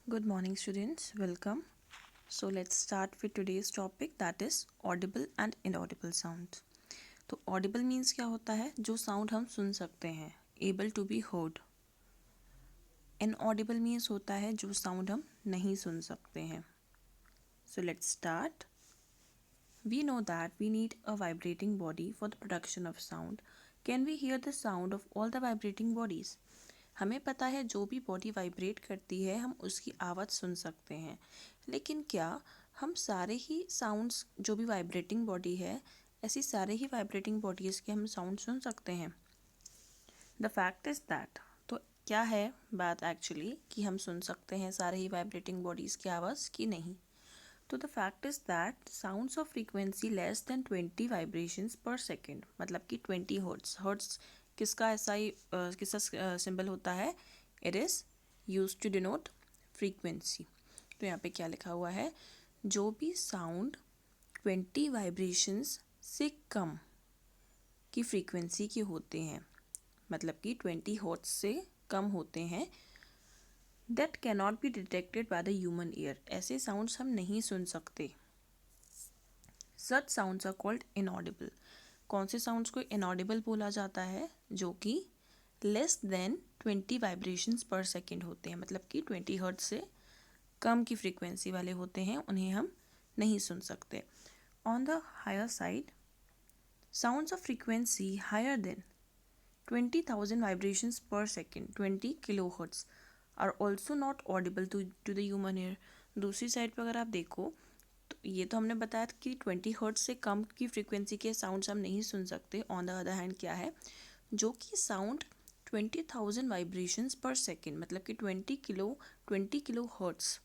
Good morning, students. Welcome. So let's start with today's topic, that is audible and inaudible sound. तो audible means क्या होता है? जो sound हम सुन सकते हैं, able to be heard. Inaudible means होता है जो sound हम नहीं सुन सकते हैं. So let's start. We know that we need a vibrating body for the production of sound. Can we hear the sound of all the vibrating bodies? हमें पता है जो भी बॉडी वाइब्रेट करती है हम उसकी आवाज़ सुन सकते हैं, लेकिन क्या हम सारे ही साउंड्स जो भी वाइब्रेटिंग बॉडी है ऐसी सारे ही वाइब्रेटिंग बॉडीज़ के हम साउंड सुन सकते हैं? द फैक्ट इज़ दैट, तो क्या है बात एक्चुअली कि हम सुन सकते हैं सारे ही वाइब्रेटिंग बॉडीज़ की आवाज़ कि नहीं? तो the fact is that sounds of frequency less than 20 vibrations per second, मतलब कि 20 हर्ट्स. हर्ट्स किसका ऐसा ही किसका सिंबल होता है? It is use to denote frequency. तो यहाँ पे क्या लिखा हुआ है? जो भी साउंड 20 वाइब्रेशंस से कम की फ्रीक्वेंसी के होते हैं, मतलब कि 20 हर्ट्स से कम होते हैं, that cannot be detected by the human year. ऐसे साउंड्स हम नहीं सुन सकते. सच साउंड्स आर कॉल्ड इनऑडिबल. कौन से साउंड्स को इनऑडिबल बोला जाता है? जो कि less than 20 vibrations per second होते हैं, मतलब कि 20 हर्ट्ज से कम की फ्रीक्वेंसी वाले होते हैं, उन्हें हम नहीं सुन सकते. On the higher side, sounds of frequency higher than 20,000 vibrations per second, 20 kilohertz, are also not audible to the human ear. दूसरी साइड पर अगर आप देखो तो ये तो हमने बताया कि 20 हर्ट्ज से कम की फ्रीक्वेंसी के साउंड्स हम नहीं सुन सकते. ऑन द अदर हैंड क्या है? जो कि साउंड 20,000 वाइब्रेशंस पर सेकेंड, मतलब कि 20 किलो हर्ट्ज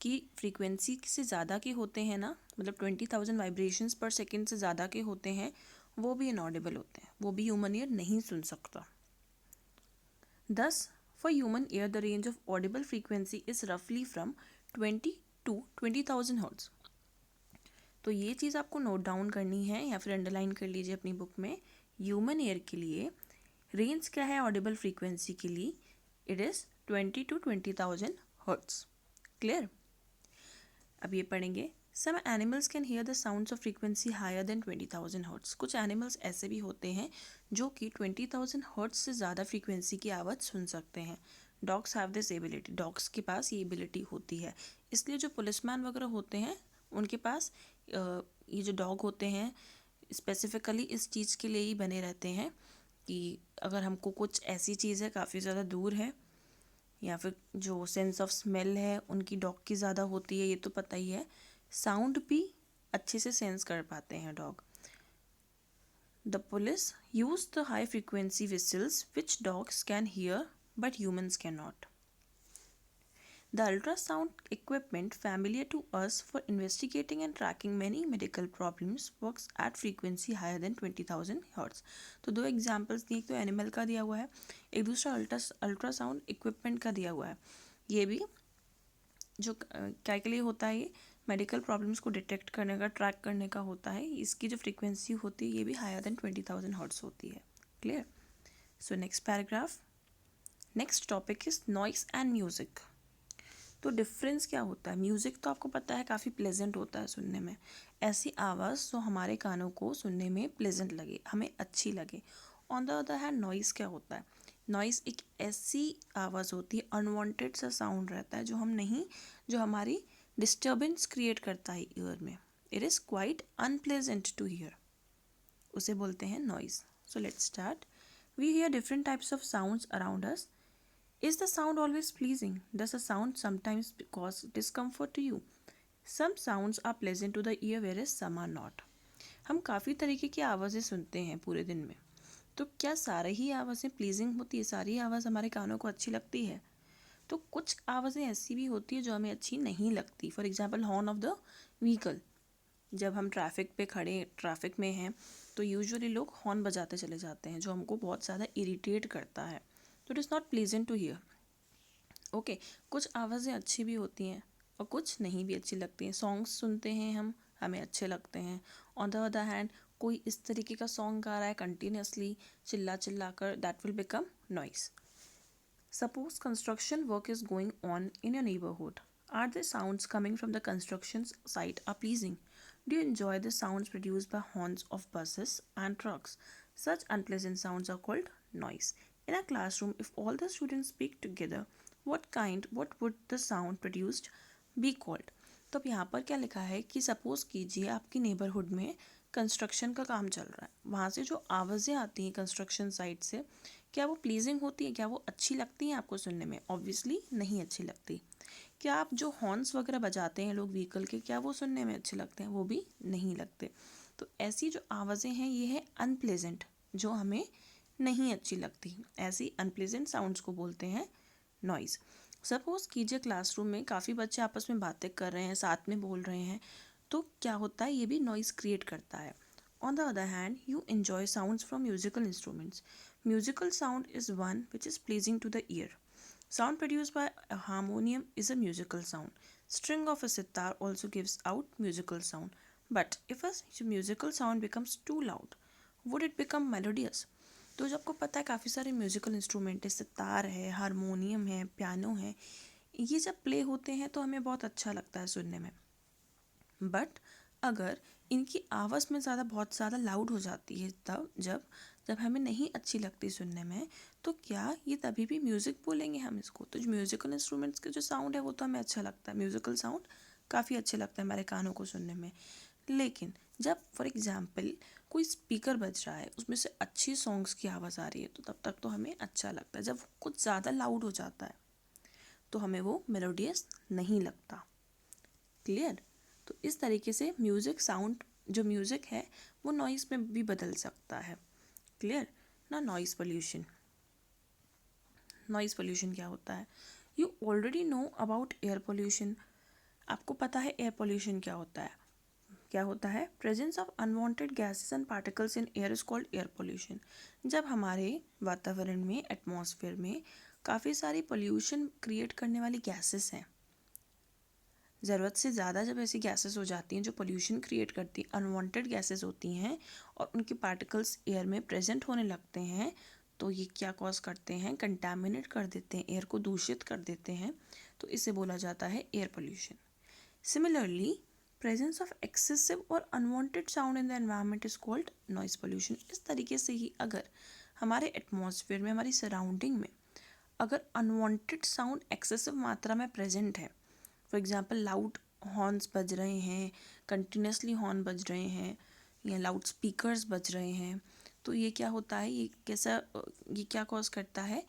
की फ्रीक्वेंसी से ज़्यादा के होते हैं ना, मतलब 20,000 वाइब्रेशंस पर सेकेंड से ज़्यादा के होते हैं, वो भी इनऑडिबल होते हैं, वो भी ह्यूमन ईयर नहीं सुन सकता. Thus, for human ear, the range of audible frequency is roughly from 20 to 20,000 Hz. तो ये चीज़ आपको नोट डाउन करनी है या फिर अंडरलाइन कर लीजिए अपनी बुक में. ह्यूमन ईयर के लिए रेंज क्या है ऑडिबल फ्रीक्वेंसी के लिए? It is 20 to 20,000 hertz. Clear? अब ये पढ़ेंगे. Some animals can hear the sounds of frequency higher than 20,000 hertz. कुछ एनिमल्स ऐसे भी होते हैं जो कि 20,000 हर्ट्स से ज़्यादा फ्रीक्वेंसी की आवाज़ सुन सकते हैं. Dogs have this ability. Dogs के पास ये एबिलिटी होती है. इसलिए जो पुलिसमैन वगैरह होते हैं उनके पास ये जो डॉग होते हैं स्पेसिफिकली इस चीज़ के लिए ही बने रहते हैं कि अगर हमको कुछ ऐसी चीज़ है काफ़ी ज़्यादा दूर है, या फिर जो सेंस ऑफ स्मेल है उनकी डॉग की ज़्यादा होती है, ये तो पता ही है. साउंड भी अच्छे से सेंस कर पाते हैं dog. The police use the high frequency whistles which dogs can hear but humans cannot. The ultrasound equipment familiar to us for investigating and tracking many medical problems works at frequency higher than 20,000 Hz. तो दो examples दिए, एक तो animal का दिया हुआ है, एक दूसरा अल्ट्रासाउंड इक्विपमेंट का दिया हुआ है. ये भी जो क्या के लिए होता है? ये मेडिकल प्रॉब्लम्स को डिटेक्ट करने का, ट्रैक करने का होता है. इसकी जो फ्रीक्वेंसी होती है ये भी हायर देन 20,000 हर्ट्ज होती है. Clear? So next paragraph. Next topic is noise and music. तो डिफरेंस क्या होता है? म्यूज़िक तो आपको पता है काफ़ी प्लेजेंट होता है सुनने में. ऐसी आवाज़ जो हमारे कानों को सुनने में प्लेजेंट लगे, हमें अच्छी लगे. On the other hand noise क्या होता है? नॉइस एक ऐसी आवाज़ होती है, अनवांटेड सा साउंड रहता है जो हमारी डिस्टर्बेंस क्रिएट करता है ईयर में. It is quite unpleasant to hear. उसे बोलते हैं noise. So let's start. We hear different types of sounds around us. Is the sound always pleasing? Does a sound sometimes cause discomfort to you? Some sounds are pleasant to the ear whereas some are not. हम काफ़ी तरीके की आवाज़ें सुनते हैं पूरे दिन में. तो क्या सारी ही आवाज़ें प्लीजिंग होती है? सारी आवाज़ हमारे कानों को अच्छी लगती है? तो कुछ आवाज़ें ऐसी भी होती है जो हमें अच्छी नहीं लगती. For example horn of the vehicle. जब हम ट्रैफिक में हैं तो यूजुअली लोग हॉर्न बजाते चले जाते हैं जो हमको बहुत ज़्यादा इरिटेट करता है. तो it is not pleasant to hear. Okay, कुछ आवाज़ें अच्छी भी होती हैं और कुछ नहीं भी अच्छी लगती हैं. सॉन्ग्स सुनते हैं हमें अच्छे लगते हैं. ऑन द अदर हैंड कोई इस तरीके का सॉन्ग गा रहा है कंटिन्यूसली चिल्ला चिल्ला कर, that will become noise. Suppose construction work is going on in your neighborhood. Are the sounds coming from the construction site are pleasing? Do you enjoy the sounds produced by horns of buses and trucks? Such unpleasant sounds are called noise. In a classroom, if all the students speak together, what would the sound produced be called? तो अब यहाँ पर क्या लिखा है कि suppose कीजिए आपकी नेबरहुड में कंस्ट्रक्शन का काम चल रहा है, वहाँ से जो आवाज़ें आती हैं कंस्ट्रक्शन साइट से, क्या वो प्लीजिंग होती है, क्या वो अच्छी लगती हैं आपको सुनने में? ऑब्वियसली नहीं अच्छी लगती। क्या आप जो हॉर्न्स वगैरह बजाते हैं लोग व्हीकल के, क्या वो सुनने में अच्छे लगते हैं? वो भी नहीं लगते। तो ऐसी जो आवाज़ें हैं ये है अनप्लेजेंट, जो हमें नहीं अच्छी लगती। ऐसी अनप्लेजेंट साउंड्स को बोलते हैं नॉइज़। सपोज कीजिए क्लासरूम में काफ़ी बच्चे आपस में बातें कर रहे हैं, साथ में बोल रहे हैं, तो क्या होता है, ये भी नॉइज़ क्रिएट करता है। On the other hand, you enjoy sounds from musical instruments. Musical sound is one which is pleasing to the ear. Sound produced by a harmonium is a musical sound. String of a sitar also gives out musical sound. But if a musical sound becomes too loud, would it become melodious? तो जो आपको पता है काफ़ी सारे musical instrument है, सितार है, harmonium है, पियानो है, ये जब प्ले होते हैं तो हमें बहुत अच्छा लगता है सुनने में। बट अगर इनकी आवाज़ में बहुत ज़्यादा लाउड हो जाती है, तब जब हमें नहीं अच्छी लगती सुनने में, तो क्या ये तभी भी म्यूज़िक बोलेंगे हम इसको? तो जो म्यूज़िकल इंस्ट्रूमेंट्स के जो साउंड है वो तो हमें अच्छा लगता है, म्यूज़िकल साउंड काफ़ी अच्छे लगते हैं हमारे कानों को सुनने में। लेकिन जब फॉर एग्ज़ाम्पल कोई स्पीकर बज रहा है, उसमें से अच्छी सॉन्ग्स की आवाज़ आ रही है, तो तब तक तो हमें अच्छा लगता है। जब कुछ ज़्यादा लाउड हो जाता है तो हमें वो मेलोडियस नहीं लगता। क्लियर? तो इस तरीके से म्यूज़िक साउंड, जो म्यूज़िक है वो नॉइज़ में भी बदल सकता है। क्लियर ना? Noise pollution. नॉइज़ पोल्यूशन क्या होता है? You already know about air pollution. आपको पता है एयर पोल्यूशन क्या होता है? क्या होता है? Presence of unwanted gases and particles in air is called air pollution. जब हमारे वातावरण में, एटमॉस्फेयर में काफ़ी सारी पोल्यूशन क्रिएट करने वाली गैसेस हैं, ज़रूरत से ज़्यादा जब ऐसी गैसेस हो जाती हैं जो पोल्यूशन क्रिएट करती हैं, अनवांटेड गैसेस होती हैं, और उनके पार्टिकल्स एयर में प्रेजेंट होने लगते हैं, तो ये क्या कॉज करते हैं? कंटामिनेट कर देते हैं, एयर को दूषित कर देते हैं। तो इसे बोला जाता है air pollution. Similarly, presence of excessive और unwanted sound in the environment is called noise pollution. इस तरीके से ही अगर हमारे एटमॉस्फेयर में, हमारी सराउंडिंग में अगर अनवांटेड साउंड एक्सेसिव मात्रा में प्रेजेंट है, फॉर एग्ज़ाम्पल लाउड हॉर्न्स बज रहे हैं, कंटिन्यूसली हॉर्न बज रहे हैं, या लाउड स्पीकर्स बज रहे हैं, तो ये क्या होता है, ये क्या कॉज करता है?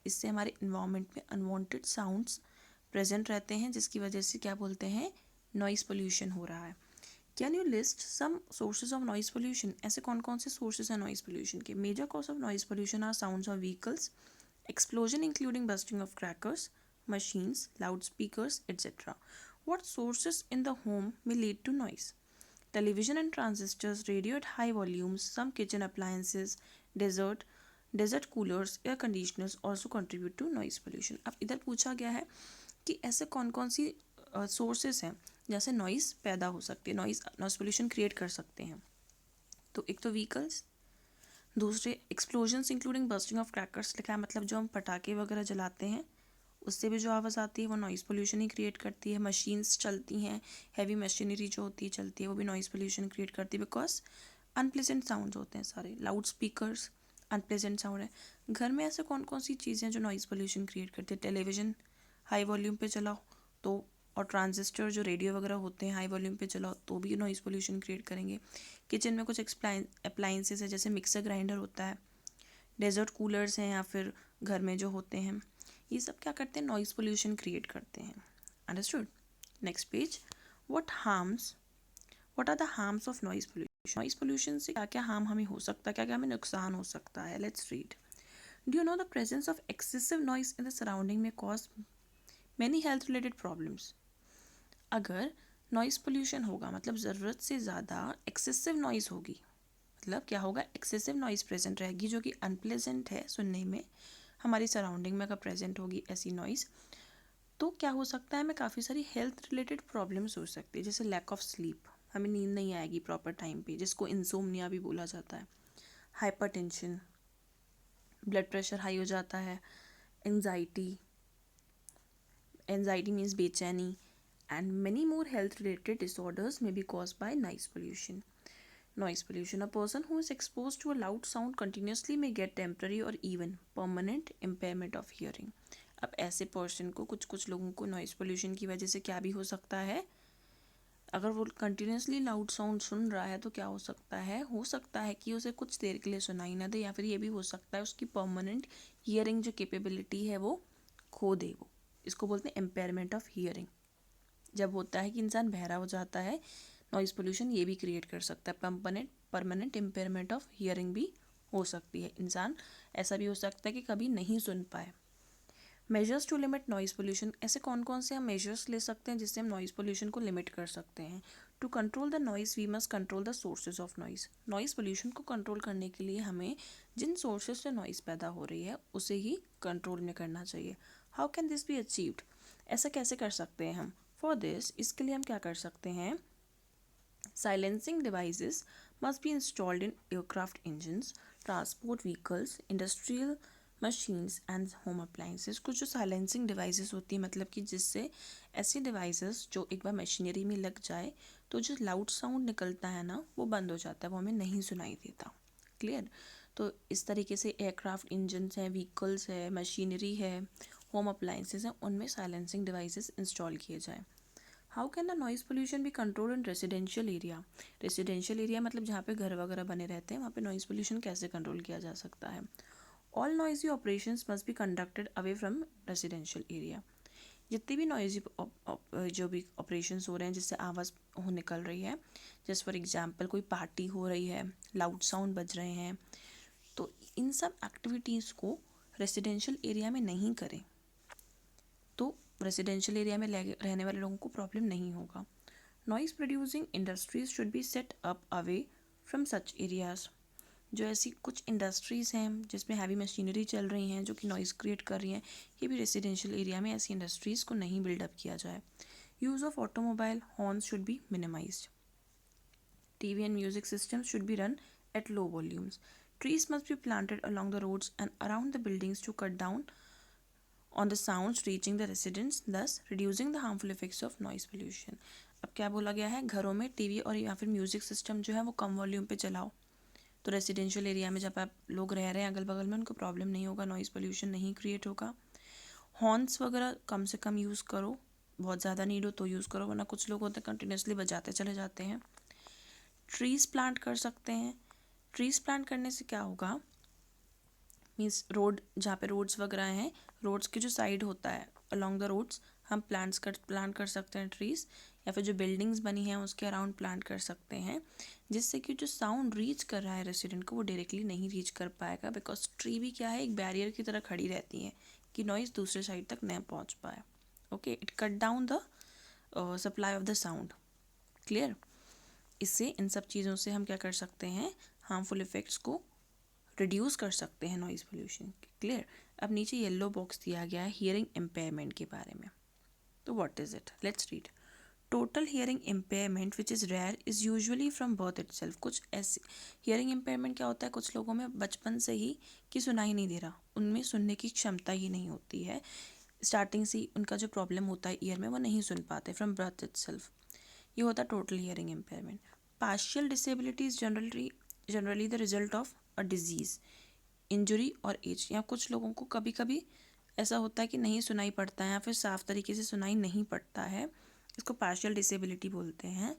इससे हमारे इन्वायरमेंट में अनवांटेड साउंड्स प्रेजेंट रहते हैं, जिसकी वजह से क्या बोलते हैं? नॉइज़ पोल्यूशन हो रहा है। Can you list some sources of noise pollution? ऐसे कौन कौन से सोर्सेज हैं नॉइज़ पोल्यूशन के? Major cause of noise pollution are sounds of vehicles, explosion including bursting of crackers, machines, loudspeakers, etc. What sources in the home may lead to noise? Television and transistors, radio at high volumes, some kitchen appliances, desert coolers, air conditioners also contribute to noise pollution. अब इधर पूछा गया है कि ऐसे कौन कौन सी sources हैं जैसे नॉइज़ पैदा हो सकती है, नॉइज़ पोल्यूशन क्रिएट कर सकते हैं। तो एक तो व्हीकल्स, दूसरे explosions including bursting of crackers लिखा है, मतलब जो हम पटाखे वगैरह जलाते हैं उससे भी जो आवाज़ आती है वो नॉइज़ पोल्यूशन ही क्रिएट करती है। मशीन्स चलती हैं, हैवी मशीनरी जो होती है चलती है, वो भी नॉइज़ पोल्यूशन क्रिएट करती है, बिकॉज अनप्लेजेंट साउंड्स होते हैं सारे। लाउड स्पीकर्स अनप्लेजेंट साउंड है। घर में ऐसे कौन कौन सी चीज़ें हैं जो नॉइज़ पोल्यूशन क्रिएट करती है? टेलीविज़न हाई वॉल्यूम पे चलाओ तो, और ट्रांजिस्टर जो रेडियो वगैरह होते हैं हाई वॉल्यूम पे चलाओ तो भी नॉइज़ पोल्यूशन क्रिएट करेंगे। किचन में कुछ अप्लाइंसेस है, जैसे मिक्सर ग्राइंडर होता है, डेजर्ट कूलर्स हैं, या फिर घर में जो होते हैं, ये सब क्या करते हैं? नॉइज़ पोल्यूशन क्रिएट करते हैं। Understood? Next page. What are the harms of noise pollution? Noise pollution से क्या क्या हार्म हमें हो सकता है, क्या क्या हमें नुकसान हो सकता है? Let's read. Do you know the presence of excessive noise in the surrounding may cause many health related problems? अगर नॉइज़ पोल्यूशन होगा मतलब ज़रूरत से ज़्यादा एक्सेसिव नॉइज़ होगी, मतलब क्या होगा? एक्सेसिव नॉइज़ प्रेजेंट रहेगी जो कि अनप्लेजेंट है सुनने में, हमारी सराउंडिंग में अगर प्रेजेंट होगी ऐसी नॉइज़, तो क्या हो सकता है? हमें काफ़ी सारी हेल्थ रिलेटेड प्रॉब्लम्स हो सकती है, जैसे लैक ऑफ स्लीप, हमें नींद नहीं आएगी प्रॉपर टाइम पे, जिसको इंसोम्निया भी बोला जाता है। हाइपरटेंशन, ब्लड प्रेशर हाई हो जाता है, anxiety, anxiety means bechani, and many more health related disorders may be caused by noise pollution. Noise pollution. A person who is exposed to a loud sound continuously may get temporary or even permanent impairment of hearing. अब ऐसे person को, कुछ लोगों को noise pollution की वजह से क्या भी हो सकता है, अगर वो कंटिन्यूसली लाउड साउंड सुन रहा है तो क्या हो सकता है कि उसे कुछ देर के लिए सुनाई ना दे, या फिर ये भी हो सकता है उसकी परमानेंट हियरिंग जो कैपेबिलिटी है वो खो दे। वो इसको बोलते हैं एम्पेयरमेंट ऑफ हियरिंग। जब होता है कि इंसान बहरा हो जाता है, नॉइज़ पोल्यूशन ये भी क्रिएट कर सकता है, परमानेंट इम्पेयरमेंट ऑफ हियरिंग भी हो सकती है। इंसान ऐसा भी हो सकता है कि कभी नहीं सुन पाए। Measures to limit noise pollution. ऐसे कौन कौन से हम मेजर्स ले सकते हैं जिससे हम नॉइज़ पोल्यूशन को लिमिट कर सकते हैं। To control the noise we must control the sources of noise. Noise pollution को कंट्रोल करने के लिए हमें जिन सोर्सेज से नॉइज़ पैदा हो रही है उसे ही कंट्रोल में करना चाहिए। How can this be achieved? ऐसा कैसे कर सकते हैं हम? फॉर दिस, इसके लिए हम क्या कर सकते हैं? Silencing devices must be installed in aircraft engines, transport vehicles, industrial machines and home appliances. कुछ जो साइलेंसिंग डिवाइसेस होती है, मतलब कि जिससे ऐसी डिवाइसेस जो एक बार मशीनरी में लग जाए तो जो लाउड साउंड निकलता है ना वो बंद हो जाता है, वो हमें नहीं सुनाई देता। क्लियर? तो इस तरीके से एयरक्राफ्ट इंजन्स हैं, व्हीकल्स है, मशीनरी है, होम अप्लाइंसेस हैं, उनमें साइलेंसिंग डिवाइसेस इंस्टॉल किए जाएँ। How can the noise pollution भी control in residential area? Residential area मतलब जहाँ पे घर वगैरह बने रहते हैं, वहाँ पे नॉइज़ पोल्यूशन कैसे कंट्रोल किया जा सकता है? All noisy operations must be conducted away from residential area. जितनी भी नॉइजी जो भी ऑपरेशंस हो रहे हैं जिससे आवाज़ हो निकल रही है, जैसे फॉर एग्जांपल कोई पार्टी हो रही है, लाउड साउंड बज रहे हैं, तो इन सब एक्टिविटीज़ को रेजिडेंशियल एरिया में नहीं करें, तो रेजिडेंशियल एरिया में रहने वाले लोगों को प्रॉब्लम नहीं होगा। Noise producing industries should be set up away from such areas. जो ऐसी कुछ इंडस्ट्रीज़ हैं जिसमें हैवी मशीनरी चल रही हैं जो कि नॉइज़ क्रिएट कर रही हैं, ये भी रेजिडेंशियल एरिया में ऐसी इंडस्ट्रीज़ को नहीं बिल्डअप किया जाए। Use of automobile horns should be minimised. TV and music systems should be run at low volumes. Trees must be planted along the roads and around the buildings to cut down on the sounds reaching the residents, thus reducing the harmful effects of noise pollution. अब क्या बोला गया है? घरों में TV और या फिर म्यूज़िक सिस्टम जो है वो कम वॉल्यूम पे चलाओ। तो रेजिडेंशियल एरिया में जब आप लोग रह रहे हैं अगल बगल में, उनको प्रॉब्लम नहीं होगा, नॉइज़ पोल्यूशन नहीं क्रिएट होगा। हॉर्न्स वगैरह कम से कम यूज़ करो, बहुत ज़्यादा नीड हो तो यूज़ करो, वरना कुछ लोग होते हैं कंटिन्यूसली बजाते चले जाते हैं। ट्रीज़ प्लांट कर सकते हैं। ट्रीज़ प्लांट करने से क्या होगा? मीन्स रोड, जहाँ पे रोड्स वगैरह हैं, रोड्स के जो साइड होता है अलॉन्ग द रोड्स हम प्लांट कर सकते हैं ट्रीज़, या फिर जो बिल्डिंग्स बनी हैं उसके अराउंड प्लांट कर सकते हैं, जिससे कि जो साउंड रीच कर रहा है रेसिडेंट को वो डायरेक्टली नहीं रीच कर पाएगा, बिकॉज ट्री भी क्या है, एक बैरियर की तरह खड़ी रहती है कि नॉइज़ दूसरे साइड तक नहीं पहुँच पाए। Okay, it cut down the supply of the sound. Clear? इससे इन सब चीज़ों से हम क्या कर सकते हैं? हार्मफुल इफ़ेक्ट्स को रिड्यूस कर सकते हैं नॉइज़ पोल्यूशन। क्लियर? अब नीचे येलो बॉक्स दिया गया है हियरिंग इम्पेयरमेंट के बारे में। तो what is it? Let's read. Total hearing impairment which is rare is usually from birth itself. कुछ ऐसे हियरिंग इम्पेयरमेंट क्या होता है, कुछ लोगों में बचपन से ही कि सुनाई नहीं दे रहा, उनमें सुनने की क्षमता ही नहीं होती है, स्टार्टिंग से ही उनका जो प्रॉब्लम होता है ईयर में वो नहीं सुन पाते फ्रॉम बर्थ इटसेल्फ। ये होता है total hearing impairment. Partial disability is generally the result of a disease, injury और एज। या कुछ लोगों को कभी कभी ऐसा होता है कि नहीं सुनाई पड़ता है या फिर साफ तरीके से सुनाई नहीं पड़ता है, इसको पार्शियल डिसेबिलिटी बोलते हैं।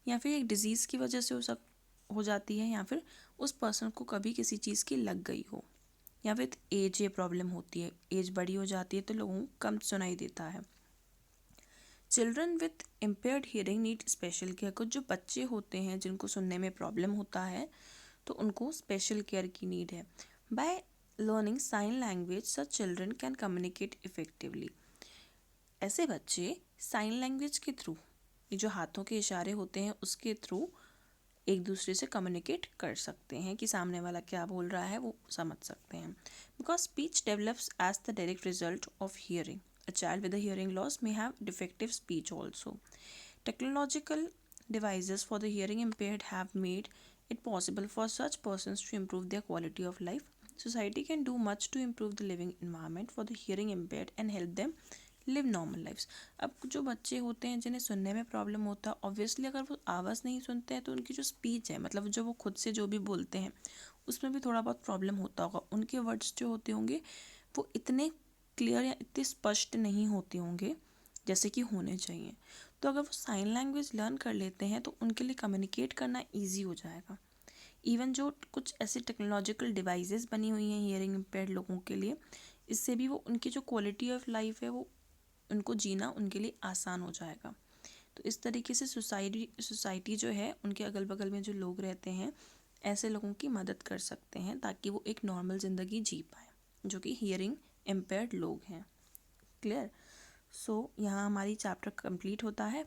या फिर एक डिजीज़ की वजह से हो जाती है, या फिर उस पर्सन को कभी किसी चीज़ की लग गई हो, या फिर एज ये प्रॉब्लम होती है, एज बड़ी हो जाती है तो लोगों को कम सुनाई देता है। Children with impaired hearing need special care. कुछ जो बच्चे होते हैं जिनको सुनने में प्रॉब्लम होता है तो उनको स्पेशल केयर की नीड है। By learning sign language such children can communicate effectively. ऐसे बच्चे साइन लैंग्वेज के थ्रू, ये जो हाथों के इशारे होते हैं उसके थ्रू एक दूसरे से कम्युनिकेट कर सकते हैं कि सामने वाला क्या बोल रहा है वो समझ सकते हैं। Because speech develops as the direct result of hearing. A child with a hearing loss may have defective speech also. Technological devices for the hearing impaired have made it possible for such persons to improve their quality of life society can do much to improve the living environment for the hearing impaired and help them live normal lifes. अब जो बच्चे होते हैं जिन्हें सुनने में problem होता है, ऑब्वियसली अगर वो आवाज़ नहीं सुनते हैं तो उनकी जो स्पीच है, मतलब जो वो खुद से जो भी बोलते हैं, उसमें भी थोड़ा बहुत प्रॉब्लम होता होगा। उनके वर्ड्स जो होते होंगे वो इतने क्लियर या इतने स्पष्ट नहीं होते होंगे जैसे कि होने चाहिए। तो अगर वो साइन लैंग्वेज लर्न कर लेते हैं तो उनके लिए कम्युनिकेट करना ईजी हो जाएगा। इवन जो कुछ ऐसी टेक्नोलॉजिकल डिवाइसेस बनी हुई हैं हियरिंग इम्पेयर्ड लोगों के लिए, इससे भी वो उनकी जो क्वालिटी ऑफ लाइफ है वो उनको जीना उनके लिए आसान हो जाएगा। तो इस तरीके से सोसाइटी जो है उनके अगल बगल में जो लोग रहते हैं ऐसे लोगों की मदद कर सकते हैं ताकि वो एक नॉर्मल ज़िंदगी जी पाए जो कि हियरिंग इम्पेयर्ड लोग हैं। क्लियर? सो यहाँ हमारी चैप्टर कंप्लीट होता है।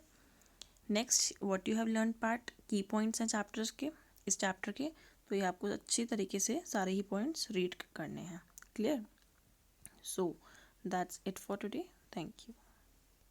Next what you have learn part की पॉइंट्स हैं चैप्टर्स के, इस चैप्टर के। तो ये आपको अच्छी तरीके से सारे ही पॉइंट्स रीड करने हैं। Clear? So that's it for today. Thank you.